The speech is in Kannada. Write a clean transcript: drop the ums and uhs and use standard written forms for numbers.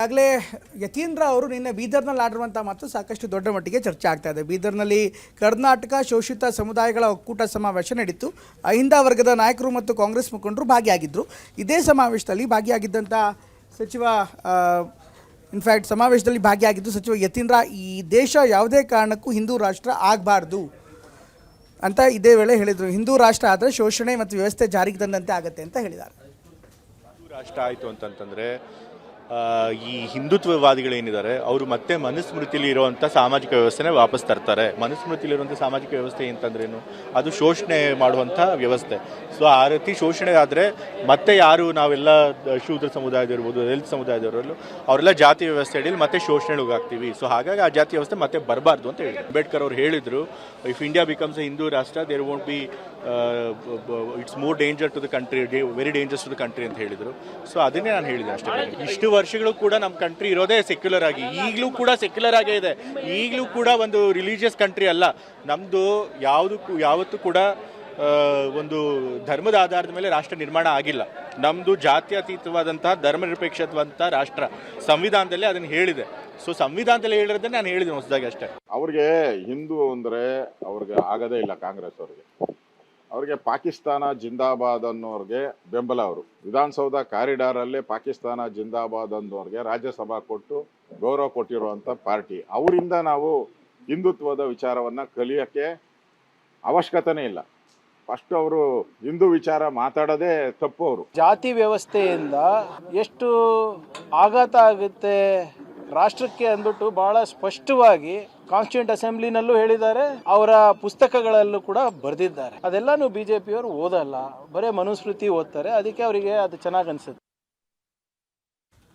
ಆಗಲೇ ಯತೀಂದ್ರ ಅವರು ನಿನ್ನೆ ಬೀದರ್ನಲ್ಲಿ ಆಡಿರುವಂಥ ಮಾತು ಸಾಕಷ್ಟು ದೊಡ್ಡ ಮಟ್ಟಿಗೆ ಚರ್ಚೆ ಆಗ್ತಾ ಇದೆ. ಬೀದರ್ನಲ್ಲಿ ಕರ್ನಾಟಕ ಶೋಷಿತ ಸಮುದಾಯಗಳ ಒಕ್ಕೂಟ ಸಮಾವೇಶ ನಡೀತು. ಅಹಿಂದ ವರ್ಗದ ನಾಯಕರು ಮತ್ತು ಕಾಂಗ್ರೆಸ್ ಮುಖಂಡರು ಭಾಗಿಯಾಗಿದ್ದರು. ಇದೇ ಸಮಾವೇಶದಲ್ಲಿ ಭಾಗಿಯಾಗಿದ್ದಂಥ ಸಚಿವ ಇನ್ಫ್ಯಾಕ್ಟ್ ಸಮಾವೇಶದಲ್ಲಿ ಭಾಗಿಯಾಗಿದ್ದು ಸಚಿವ ಯತೀಂದ್ರ ಈ ದೇಶ ಯಾವುದೇ ಕಾರಣಕ್ಕೂ ಹಿಂದೂ ರಾಷ್ಟ್ರ ಆಗಬಾರ್ದು ಅಂತ ಇದೇ ವೇಳೆ ಹೇಳಿದರು. ಹಿಂದೂ ರಾಷ್ಟ್ರ ಆದರೆ ಶೋಷಣೆ ಮತ್ತು ವ್ಯವಸ್ಥೆ ಜಾರಿಗೆ ತಂದಂತೆ ಆಗುತ್ತೆ ಅಂತ ಹೇಳಿದ್ದಾರೆ. ಹಿಂದೂ ರಾಷ್ಟ್ರ ಆಯಿತು ಅಂತಂತಂದರೆ ಈ ಹಿಂದುತ್ವವಾದಿಗಳೇನಿದ್ದಾರೆ ಅವರು ಮತ್ತೆ ಮನುಸ್ಮೃತಿಯಲ್ಲಿ ಇರುವಂಥ ಸಾಮಾಜಿಕ ವ್ಯವಸ್ಥೆನೇ ವಾಪಸ್ ತರ್ತಾರೆ. ಮನುಸ್ಮೃತಿಯಲ್ಲಿರುವಂಥ ಸಾಮಾಜಿಕ ವ್ಯವಸ್ಥೆ ಅಂತಂದ್ರೇನು? ಅದು ಶೋಷಣೆ ಮಾಡುವಂಥ ವ್ಯವಸ್ಥೆ. ಸೊ ಆ ರೀತಿ ಶೋಷಣೆ ಆದರೆ ಮತ್ತೆ ಯಾರು ನಾವೆಲ್ಲ ಶೂದ್ರ ಸಮುದಾಯದಿರ್ಬೋದು, ದಲಿತ ಸಮುದಾಯದವರಲ್ಲೂ ಅವರೆಲ್ಲ ಜಾತಿ ವ್ಯವಸ್ಥೆ ಅಡಿಯಲ್ಲಿ ಮತ್ತೆ ಶೋಷಣೆಗೆ ಹೋಗ್ತೀವಿ. ಸೊ ಹಾಗಾಗಿ ಆ ಜಾತಿ ವ್ಯವಸ್ಥೆ ಮತ್ತೆ ಬರಬಾರ್ದು ಅಂತ ಹೇಳಿದ್ರು. ಅಂಬೇಡ್ಕರ್ ಅವರು ಹೇಳಿದರು, if India becomes a Hindu Rashtra there won't be it's more danger to the country, very dangers to the country ಅಂತ ಹೇಳಿದರು. ಸೊ ಅದನ್ನೇ ನಾನು ಹೇಳಿದೆ ಅಷ್ಟೇ. ಇಷ್ಟು ವರ್ಷಗಳು ಕೂಡ ನಮ್ಮ ಕಂಟ್ರಿ ಇರೋದೇ ಸೆಕ್ಯುಲರ್ ಆಗಿ, ಈಗಲೂ ಕೂಡ ಸೆಕ್ಯುಲರ್ ಆಗೇ ಇದೆ. ಈಗಲೂ ಕೂಡ ಒಂದು ರಿಲಿಜಿಯಸ್ ಕಂಟ್ರಿ ಅಲ್ಲ ನಮ್ಮದು. ಯಾವತ್ತೂ ಕೂಡ ಒಂದು ಧರ್ಮದ ಆಧಾರದ ಮೇಲೆ ರಾಷ್ಟ್ರ ನಿರ್ಮಾಣ ಆಗಿಲ್ಲ. ನಮ್ಮದು ಜಾತ್ಯತೀತವಾದಂತಹ ಧರ್ಮನಿರಪೇಕ್ಷವಾದಂತಹ ರಾಷ್ಟ್ರ. ಸಂವಿಧಾನದಲ್ಲಿ ಅದನ್ನು ಹೇಳಿದೆ. ಸೊ ಸಂವಿಧಾನದಲ್ಲಿ ಹೇಳಿರೋದನ್ನ ನಾನು ಹೇಳಿದ್ದೀನಿ ಹೊಸದಾಗಿ ಅಷ್ಟೇ. ಅವ್ರಿಗೆ ಹಿಂದೂ ಅಂದರೆ ಅವ್ರಿಗೆ ಆಗದೇ ಇಲ್ಲ. ಕಾಂಗ್ರೆಸ್ ಅವ್ರಿಗೆ ಪಾಕಿಸ್ತಾನ ಜಿಂದಾಬಾದ್ ಅನ್ನೋರಿಗೆ ಬೆಂಬಲ. ಅವರು ವಿಧಾನಸೌಧ ಕಾರಿಡಾರಲ್ಲೇ ಪಾಕಿಸ್ತಾನ ಜಿಂದಾಬಾದ್ ಅನ್ನೋರಿಗೆ ರಾಜ್ಯಸಭಾ ಕೊಟ್ಟು ಗೌರವ ಕೊಟ್ಟಿರುವಂಥ ಪಾರ್ಟಿ. ಅವರಿಂದ ನಾವು ಹಿಂದುತ್ವದ ವಿಚಾರವನ್ನು ಕಲಿಯೋಕ್ಕೆ ಅವಶ್ಯಕತೆನೇ ಇಲ್ಲ. ಫಸ್ಟ್ ಅವರು ಹಿಂದೂ ವಿಚಾರ ಮಾತಾಡೋದೇ ತಪ್ಪು. ಅವರು ಜಾತಿ ವ್ಯವಸ್ಥೆಯಿಂದ ಎಷ್ಟು ಆಘಾತ ಆಗುತ್ತೆ ರಾಷ್ಟ್ರಕ್ಕೆ ಅಂದ್ಬಿಟ್ಟು ಬಹಳ ಸ್ಪಷ್ಟವಾಗಿ ಕಾನ್ಸ್ಟಿಟ್ಯೂಂಟ್ ಅಸೆಂಬ್ಲಿನಲ್ಲೂ ಹೇಳಿದ್ದಾರೆ, ಅವರ ಪುಸ್ತಕಗಳಲ್ಲೂ ಕೂಡ ಬರೆದಿದ್ದಾರೆ. ಅದೆಲ್ಲಾನು ಬಿಜೆಪಿಯವರು ಓದಲ್ಲ, ಬರೇ ಮನುಸ್ಮೃತಿ ಓದ್ತಾರೆ. ಅದಕ್ಕೆ ಅವರಿಗೆ ಅದು ಚೆನ್ನಾಗಿ ಅನ್ಸುತ್ತೆ.